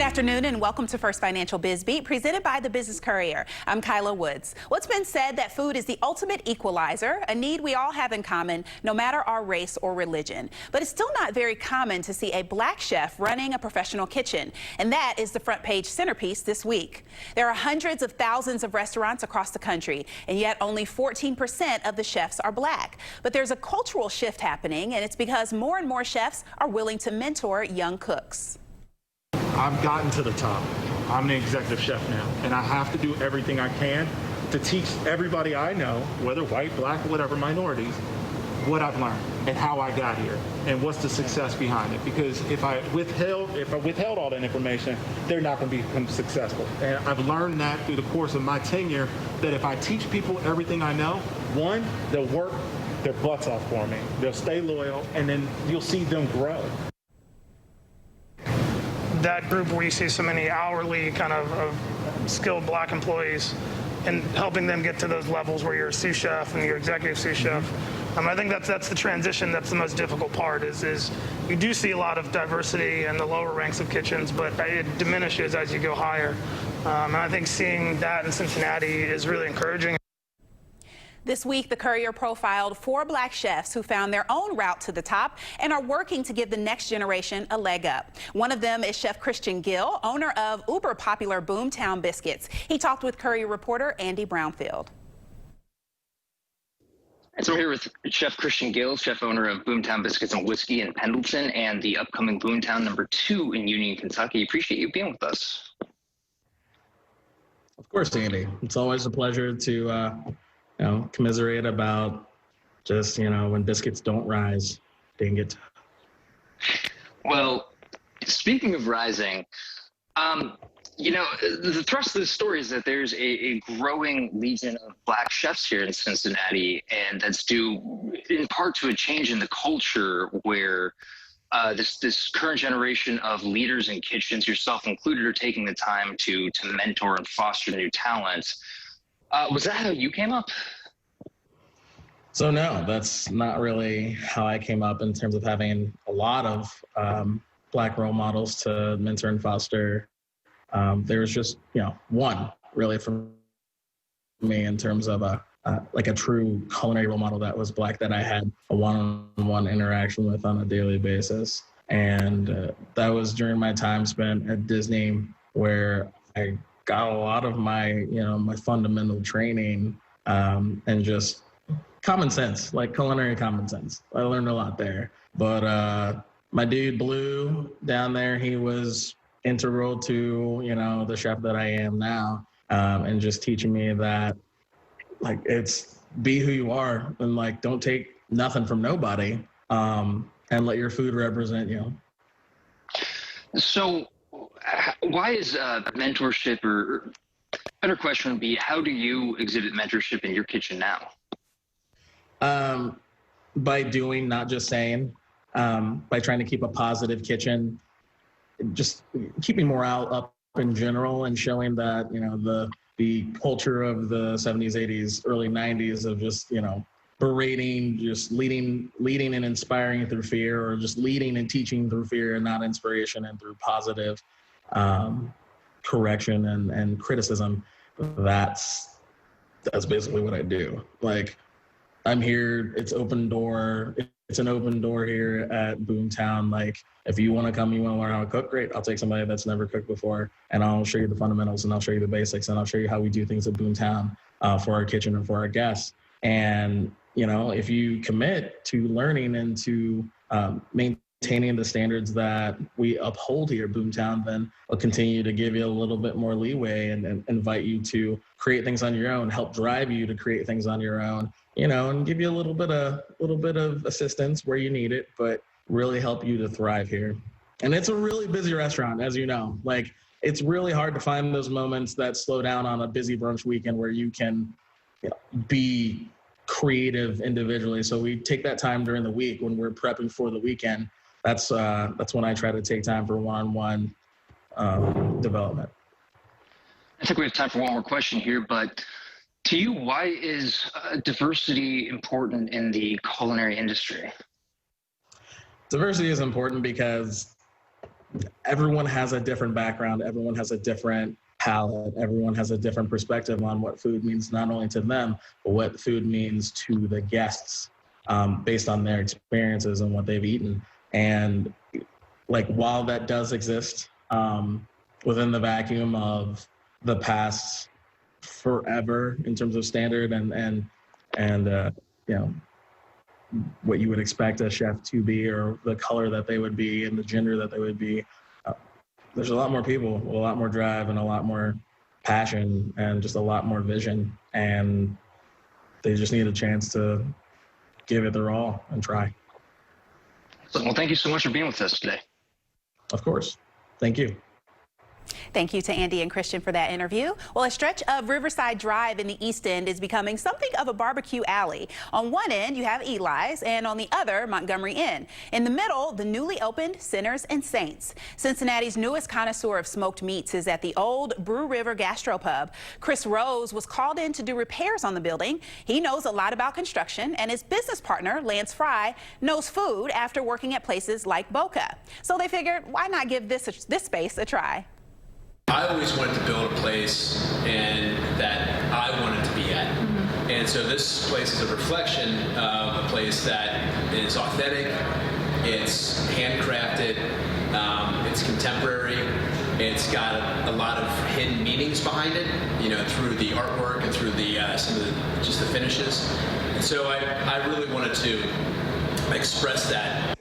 afternoon and welcome to First Financial Biz Beat, presented by the Business Courier. I'm Kyla Woods. Well, it's been said that food is the ultimate equalizer, a need we all have in common, no matter our race or religion. But it's still not very common to see a black chef running a professional kitchen, and that is the front page centerpiece this week. There are hundreds of thousands of restaurants across the country, and yet only 14% of the chefs are black. But there's a cultural shift happening, and it's because more and more chefs are willing to mentor young cooks. I've gotten to the top. I'm the executive chef now, and I have to do everything I can to teach everybody I know, whether white, black, whatever minorities, what I've learned and how I got here and what's the success behind it. Because if I withheld all that information, they're not going to become successful. And I've learned that through the course of my tenure, that if I teach people everything I know, one, they'll work their butts off for me. They'll stay loyal, and then you'll see them grow. That group where you see so many hourly kind of skilled black employees and helping them get to those levels where you're a sous chef and you're executive sous chef. I think that's the transition that's the most difficult part is you do see a lot of diversity in the lower ranks of kitchens, but it diminishes as you go higher. And I think seeing that in Cincinnati is really encouraging. This week, the Courier profiled 4 black chefs who found their own route to the top and are working to give the next generation a leg up. One of them is Chef Christian Gill, owner of uber popular Boomtown Biscuits. He talked with Courier reporter Andy Brownfield. So I'm here with Chef Christian Gill, chef owner of Boomtown Biscuits and Whiskey in Pendleton and the upcoming Boomtown #2 in Union, Kentucky. Appreciate you being with us. Of course, Andy. It's always a pleasure to commiserate about just, when biscuits don't rise. Dang it. Well, speaking of rising, the thrust of the story is that there's a growing legion of black chefs here in Cincinnati, and that's due in part to a change in the culture where this current generation of leaders in kitchens, yourself included, are taking the time to mentor and foster new talent. Was that how you came up? So no, that's not really how I came up in terms of having a lot of black role models to mentor and foster. There was just, one really for me in terms of a true culinary role model that was black that I had a one-on-one interaction with on a daily basis. And that was during my time spent at Disney, where I got a lot of my, my fundamental training and just common sense, like culinary common sense. I learned a lot there. But my dude Blue down there, he was integral to, the chef that I am now, and just teaching me that, it's be who you are and, don't take nothing from nobody, and let your food represent you. So why is mentorship, or better question would be, how do you exhibit mentorship in your kitchen now? By doing, not just saying, by trying to keep a positive kitchen, just keeping morale up in general and showing that, the culture of the 70s, 80s, early 90s of just, berating, just leading and inspiring through fear, or just leading and teaching through fear and not inspiration and through positive correction and criticism. That's basically what I do. I'm here, it's open door. It's an open door here at Boomtown. If you want to come, you want to learn how to cook, great. I'll take somebody that's never cooked before, and I'll show you the fundamentals, and I'll show you the basics, and I'll show you how we do things at Boomtown for our kitchen and for our guests. And, if you commit to learning and to maintaining the standards that we uphold here at Boomtown, then I'll continue to give you a little bit more leeway and invite you to create things on your own, help drive you to create things on your own, and give you a little bit of assistance where you need it, but really help you to thrive here. And it's a really busy restaurant, as you know. It's really hard to find those moments that slow down on a busy brunch weekend where you can be creative individually. So we take that time during the week when we're prepping for the weekend. That's when I try to take time for one-on-one development. I think we have time for one more question here, but to you, why is diversity important in the culinary industry? Diversity is important because everyone has a different background. Everyone has a different palate. Everyone has a different perspective on what food means, not only to them, but what food means to the guests based on their experiences and what they've eaten. And like, while that does exist within the vacuum of the past forever in terms of standard and you know, what you would expect a chef to be, or the color that they would be and the gender that they would be, there's a lot more people with a lot more drive and a lot more passion and just a lot more vision, and they just need a chance to give it their all and try. Well, thank you so much for being with us today. Of course. Thank you. Thank you to Andy and Christian for that interview. Well, a stretch of Riverside Drive in the East End is becoming something of a barbecue alley. On one end, you have Eli's, and on the other, Montgomery Inn. In the middle, the newly opened Sinners and Saints. Cincinnati's newest connoisseur of smoked meats is at the old Brew River Gastropub. Chris Rose was called in to do repairs on the building. He knows a lot about construction, and his business partner, Lance Fry, knows food after working at places like Boca. So they figured, why not give this space a try? I always wanted to build a place and that I wanted to be at. And so this place is a reflection of a place that is authentic, it's handcrafted, it's contemporary, it's got a lot of hidden meanings behind it, you know, through the artwork and through the some of just the finishes. And so I really wanted to express that.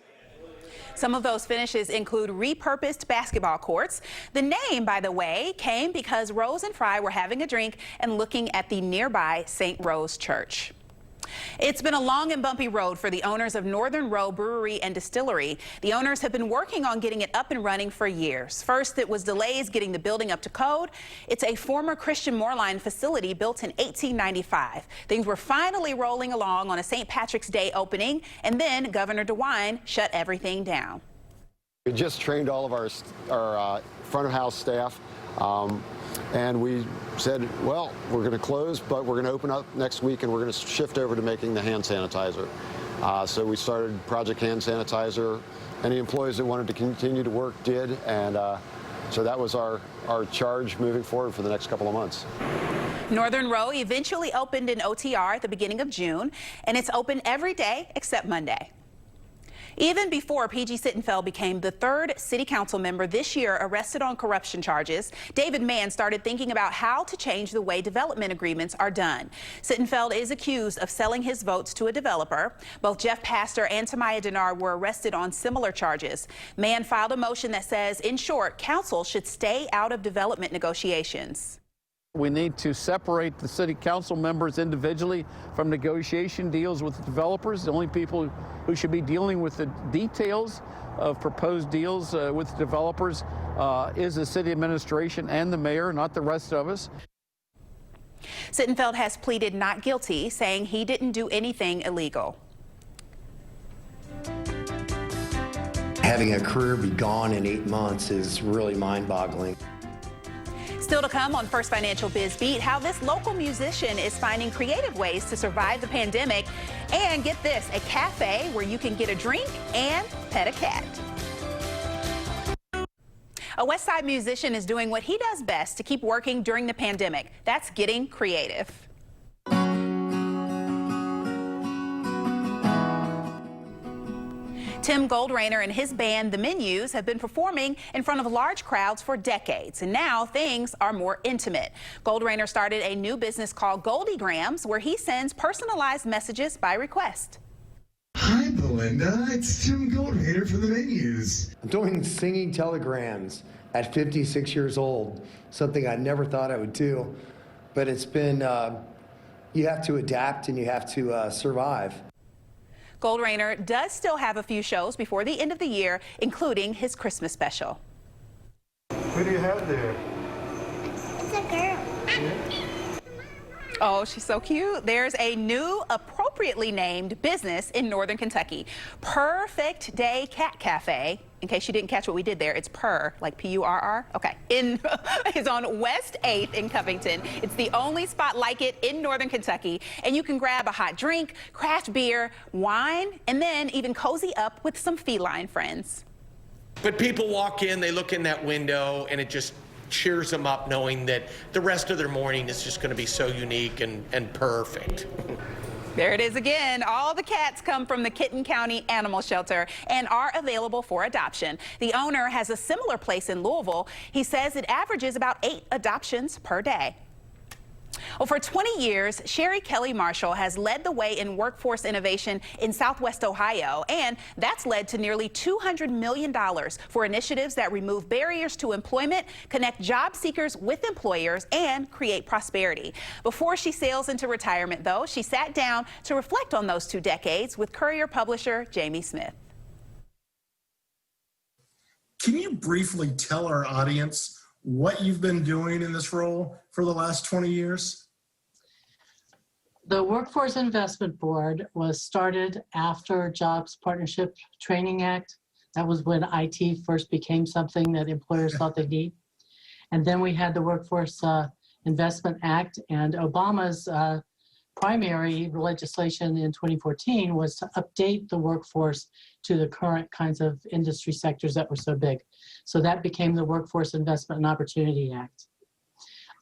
Some of those finishes include repurposed basketball courts. The name, by the way, came because Rose and Fry were having a drink and looking at the nearby St. Rose Church. It's been a long and bumpy road for the owners of Northern Row Brewery and Distillery. The owners have been working on getting it up and running for years. First, it was delays getting the building up to code. It's a former Christian Moorline facility built in 1895. Things were finally rolling along on a St. Patrick's Day opening, and then Governor DeWine shut everything down. We just trained all of our front of house staff. And we said, well, we're going to close, but we're going to open up next week, and we're going to shift over to making the hand sanitizer. So we started Project Hand Sanitizer. Any employees that wanted to continue to work did, and so that was our charge moving forward for the next couple of months. Northern Row eventually opened in OTR at the beginning of June, and it's open every day except Monday. Even before P.G. Sittenfeld became the third city council member this year arrested on corruption charges, David Mann started thinking about how to change the way development agreements are done. Sittenfeld is accused of selling his votes to a developer. Both Jeff Pastor and Tamaya Denard were arrested on similar charges. Mann filed a motion that says, in short, council should stay out of development negotiations. We need to separate the city council members individually from negotiation deals with the developers. The only people who should be dealing with the details of proposed deals with developers is the city administration and the mayor, not the rest of us. Sittenfeld has pleaded not guilty, saying he didn't do anything illegal. Having a career be gone in 8 months is really mind-boggling. Still to come on First Financial Biz Beat, how this local musician is finding creative ways to survive the pandemic. And get this, a cafe where you can get a drink and pet a cat. A West Side musician is doing what he does best to keep working during the pandemic. That's getting creative. Tim Goldrainer and his band, The Menus, have been performing in front of large crowds for decades, and now things are more intimate. Goldrainer started a new business called Goldigrams, where he sends personalized messages by request. Hi, Belinda. It's Tim Goldrainer from The Menus. I'm doing singing telegrams at 56 years old, something I never thought I would do, but it's been, you have to adapt and you have to survive. Goldrainer does still have a few shows before the end of the year, including his Christmas special. Who do you have there? It's a girl. Oh, she's so cute. There's a new, appropriately named business in Northern Kentucky, Perfect Day Cat Cafe. In case you didn't catch what we did there, it's Purr, like P-U-R-R. Okay. It's on West 8th in Covington. It's the only spot like it in Northern Kentucky. And you can grab a hot drink, craft beer, wine, and then even cozy up with some feline friends. But people walk in, they look in that window, and it just cheers them up knowing that the rest of their morning is just going to be so unique and perfect. There it is again. All the cats come from the Kenton County Animal Shelter and are available for adoption. The owner has a similar place in Louisville. He says it averages about 8 adoptions per day. Well, for 20 years, Sherry Kelly Marshall has led the way in workforce innovation in Southwest Ohio, and that's led to nearly $200 million for initiatives that remove barriers to employment, connect job seekers with employers, and create prosperity. Before she sails into retirement, though, she sat down to reflect on those 2 decades with Courier publisher Jamie Smith. Can you briefly tell our audience what you've been doing in this role for the last 20 years? The Workforce Investment Board was started after Jobs Partnership Training Act. That was when IT first became something that employers thought they need. And then we had the Workforce Investment Act, and Obama's primary legislation in 2014 was to update the workforce to the current kinds of industry sectors that were so big. So that became the Workforce Investment and Opportunity Act.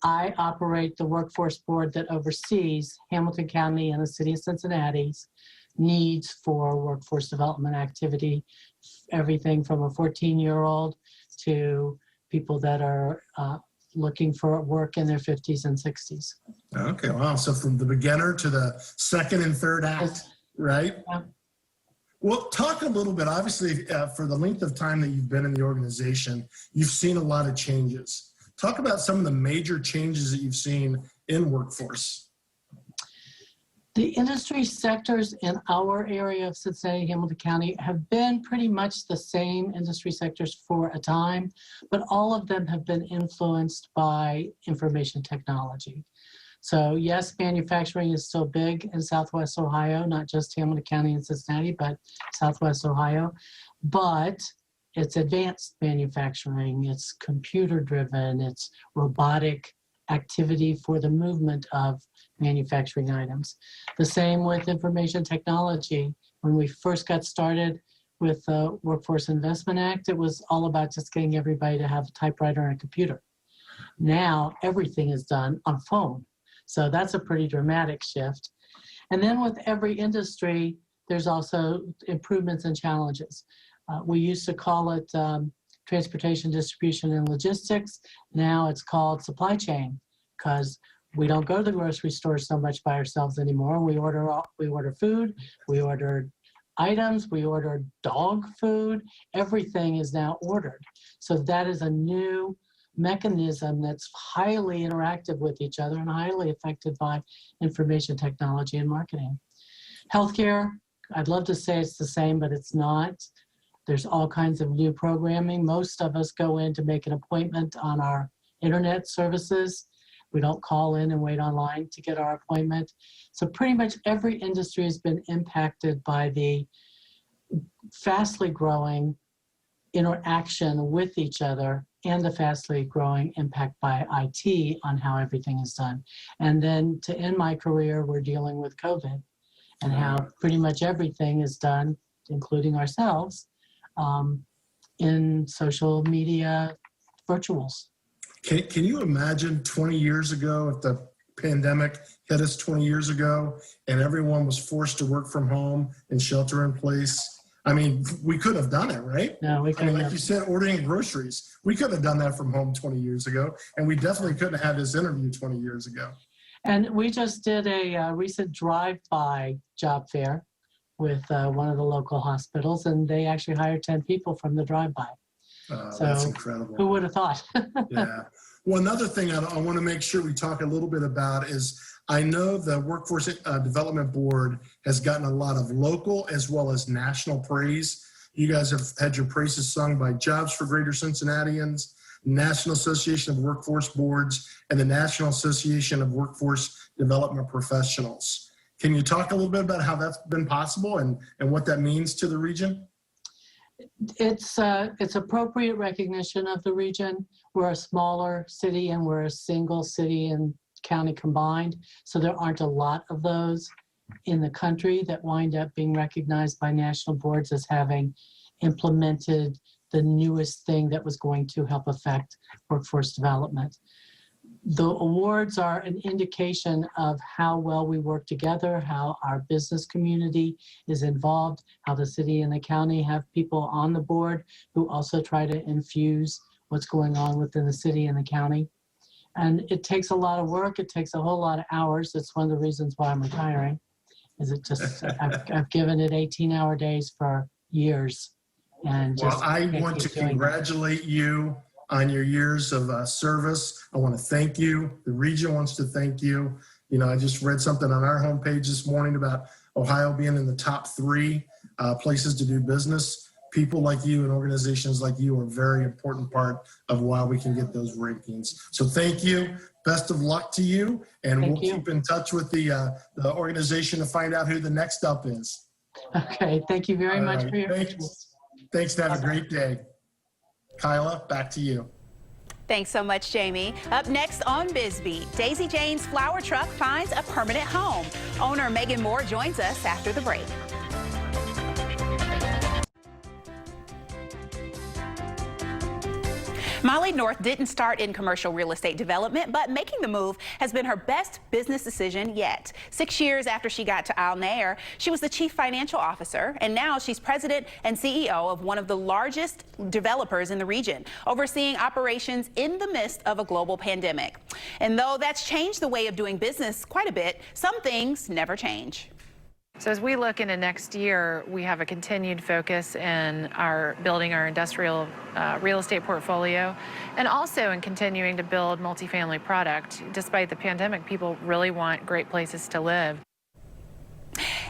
I operate the workforce board that oversees Hamilton County and the city of Cincinnati's needs for workforce development activity, everything from a 14-year-old to people that are looking for work in their 50s and 60s. Okay, wow. So from the beginner to the second and third act, right? Yeah. Well, talk a little bit, obviously, for the length of time that you've been in the organization, you've seen a lot of changes. Talk about some of the major changes that you've seen in workforce. The industry sectors in our area of Cincinnati, Hamilton County have been pretty much the same industry sectors for a time, but all of them have been influenced by information technology. So yes, manufacturing is still big in Southwest Ohio, not just Hamilton County and Cincinnati, but Southwest Ohio. But it's advanced manufacturing, it's computer driven, it's robotic activity for the movement of manufacturing items. The same with information technology. When we first got started with the Workforce Investment Act, it was all about just getting everybody to have a typewriter and a computer. Now everything is done on phone. So that's a pretty dramatic shift. And then with every industry, there's also improvements and challenges. We used to call it transportation, distribution, and logistics. Now it's called supply chain, because we don't go to the grocery store so much by ourselves anymore. We order food, we order items, we order dog food. Everything is now ordered. So that is a new mechanism that's highly interactive with each other and highly affected by information technology and marketing. Healthcare, I'd love to say it's the same, but it's not. There's all kinds of new programming. Most of us go in to make an appointment on our internet services. We don't call in and wait online to get our appointment. So pretty much every industry has been impacted by the fastly growing interaction with each other and the fastly growing impact by IT on how everything is done. And then to end my career, we're dealing with COVID and how pretty much everything is done, including ourselves, in social media virtuals. Can you imagine 20 years ago, if the pandemic hit us 20 years ago and everyone was forced to work from home and shelter in place? I mean, we could have done it, right? No, we couldn't. Like you said, ordering groceries. We could have done that from home 20 years ago, and we definitely couldn't have had this interview 20 years ago. And we just did a recent drive-by job fair with one of the local hospitals, and they actually hired 10 people from the drive-by. So that's incredible. Who would have thought? Yeah. Well, another thing I want to make sure we talk a little bit about is I know the Workforce Development Board has gotten a lot of local as well as national praise. You guys have had your praises sung by Jobs for Greater Cincinnatians, National Association of Workforce Boards, and the National Association of Workforce Development Professionals. Can you talk a little bit about how that's been possible and what that means to the region? It's appropriate recognition of the region. We're a smaller city and we're a single city and county combined. So there aren't a lot of those in the country that wind up being recognized by national boards as having implemented the newest thing that was going to help affect workforce development. The awards are an indication of how well we work together, how our business community is involved, how the city and the county have people on the board who also try to infuse what's going on within the city and the county. And it takes a lot of work. It takes a whole lot of hours. That's one of the reasons why I'm retiring, is it just, I've given it 18-hour days for years. And well, I want to congratulate you on your years of service. I want to thank you. The region wants to thank you. You know, I just read something on our homepage this morning about Ohio being in the top 3 places to do business. People like you and organizations like you are a very important part of why we can get those rankings. So thank you. Best of luck to you. And we'll keep in touch with the organization to find out who the next up is. Okay. Thank you very much for your interest. Thanks. Have a great day. Kyla, back to you. Thanks so much, Jamie. Up next on BizBeat, Daisy Jane's flower truck finds a permanent home. Owner Megan Moore joins us after the break. Molly North didn't start in commercial real estate development, but making the move has been her best business decision yet. 6 years after she got to Al Nair, she was the chief financial officer, and now she's president and CEO of one of the largest developers in the region, overseeing operations in the midst of a global pandemic. And though that's changed the way of doing business quite a bit, some things never change. So as we look into next year, we have a continued focus in building our industrial real estate portfolio, and also in continuing to build multifamily product. Despite the pandemic, people really want great places to live.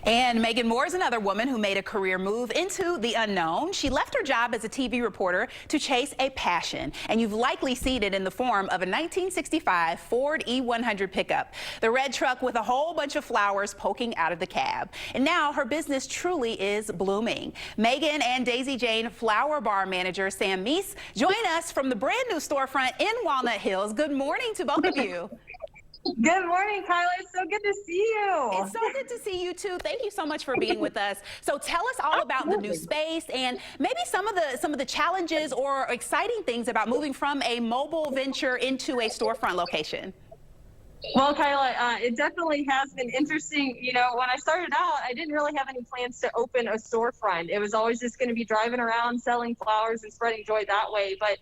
And Megan Moore is another woman who made a career move into the unknown. She left her job as a TV reporter to chase a passion, and you've likely seen it in the form of a 1965 Ford E100 pickup, the red truck with a whole bunch of flowers poking out of the cab. And now her business truly is blooming. Megan and Daisy Jane flower bar manager Sam Meese join us from the brand new storefront in Walnut Hills. Good morning to both of you. Good morning, Kyla. It's so good to see you. It's so good to see you too. Thank you so much for being with us. So tell us all about the new space and maybe some of the challenges or exciting things about moving from a mobile venture into a storefront location. Well, Kyla, it definitely has been interesting. You know, when I started out, I didn't really have any plans to open a storefront. It was always just going to be driving around, selling flowers and spreading joy that way. But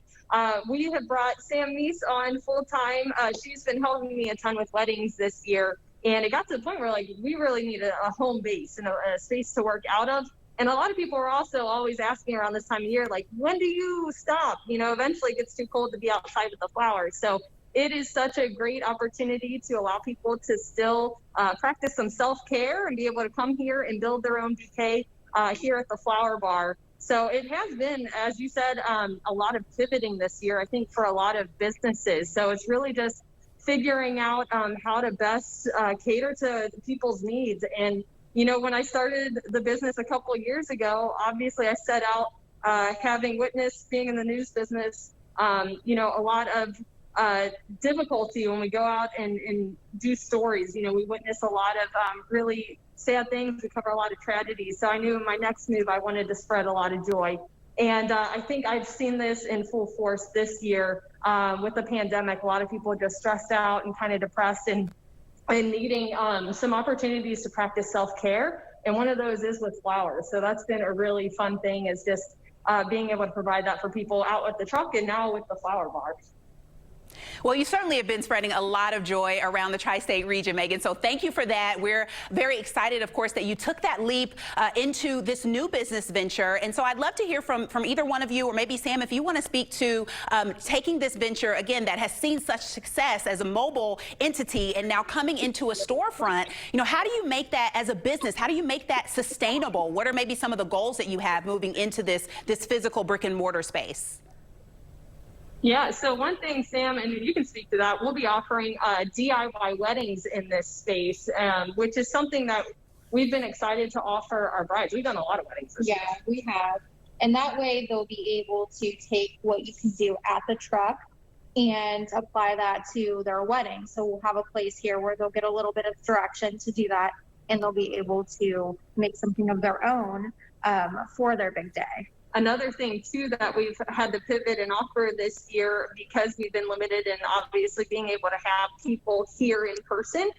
we have brought Sam Meese on full time. She's been helping me a ton with weddings this year. And it got to the point where, like, we really need a home base and a space to work out of. And a lot of people are also always asking around this time of year, like, when do you stop? You know, eventually it gets too cold to be outside with the flowers. So it is such a great opportunity to allow people to still practice some self-care and be able to come here and build their own bouquet here at the Flower Bar. So it has been, as you said, a lot of pivoting this year, I think, for a lot of businesses. So it's really just figuring out how to best cater to people's needs. And, you know, when I started the business a couple of years ago, obviously I set out having witnessed being in the news business, you know, a lot of difficulty when we go out and do stories. You know, we witness a lot of really sad things. We cover a lot of tragedies. So I knew in my next move, I wanted to spread a lot of joy. And I think I've seen this in full force this year with the pandemic. A lot of people are just stressed out and kind of depressed and needing some opportunities to practice self-care. And one of those is with flowers. So that's been a really fun thing, is just being able to provide that for people out with the truck and now with the Flower Bar. Well, you certainly have been spreading a lot of joy around the tri-state region, Megan. So thank you for that. We're very excited, of course, that you took that leap into this new business venture. And so I'd love to hear from either one of you, or maybe Sam, if you want to speak to taking this venture, again, that has seen such success as a mobile entity and now coming into a storefront. You know, how do you make that as a business? How do you make that sustainable? What are maybe some of the goals that you have moving into this physical brick and mortar space? Yeah, so one thing, Sam, and you can speak to that, we'll be offering DIY weddings in this space, which is something that we've been excited to offer our brides. We've done a lot of weddings this year. Yeah, we have. And that way they'll be able to take what you can do at the truck and apply that to their wedding. So we'll have a place here where they'll get a little bit of direction to do that, and they'll be able to make something of their own for their big day. Another thing too that we've had to pivot and offer this year, because we've been limited in obviously being able to have people here in person,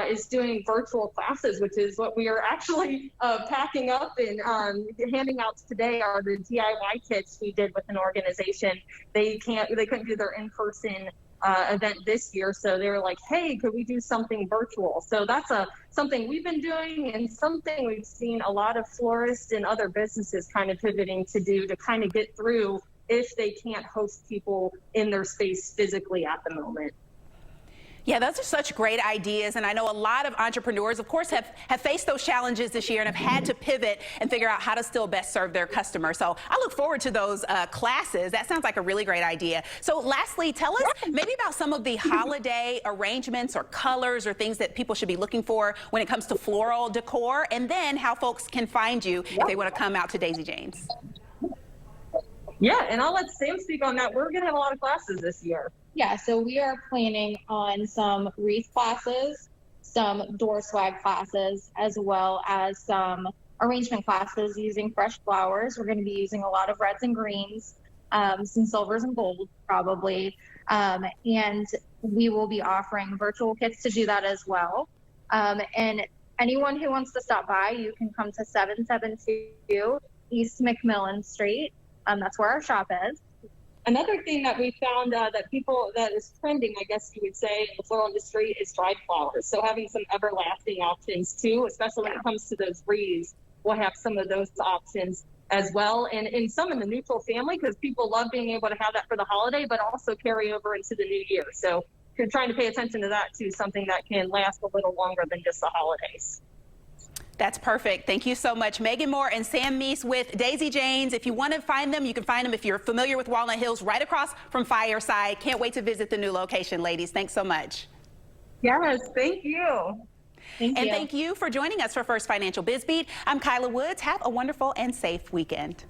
is doing virtual classes, which is what we are actually packing up and handing out today are the DIY kits we did with an organization. They couldn't do their in-person event this year, so they were like, hey, could we do something virtual? So that's something we've been doing, and something we've seen a lot of florists and other businesses kind of pivoting to do to kind of get through if they can't host people in their space physically at the moment. Yeah, those are such great ideas, and I know a lot of entrepreneurs, of course, have faced those challenges this year and have had to pivot and figure out how to still best serve their customers. So I look forward to those classes. That sounds like a really great idea. So lastly, tell us maybe about some of the holiday arrangements or colors or things that people should be looking for when it comes to floral decor, and then how folks can find you if they want to come out to Daisy Jane's. Yeah, and I'll let Sam speak on that. We're going to have a lot of classes this year. Yeah, so we are planning on some wreath classes, some door swag classes, as well as some arrangement classes using fresh flowers. We're going to be using a lot of reds and greens, some silvers and gold probably, and we will be offering virtual kits to do that as well. And anyone who wants to stop by, you can come to 772 East McMillan Street. That's where our shop is. Another thing that we found that is trending, I guess you would say, in the floral industry is dried flowers. So having some everlasting options too, especially when it comes to those wreaths, we'll have some of those options as well. And some in the neutral family, because people love being able to have that for the holiday, but also carry over into the new year. So if you're trying to pay attention to that too, something that can last a little longer than just the holidays. That's perfect. Thank you so much. Megan Moore and Sam Meese with Daisy Jane's. If you want to find them, you can find them if you're familiar with Walnut Hills, right across from Fireside. Can't wait to visit the new location, ladies. Thanks so much. Yes, thank you. Thank you for joining us for First Financial Biz Beat. I'm Kyla Woods. Have a wonderful and safe weekend.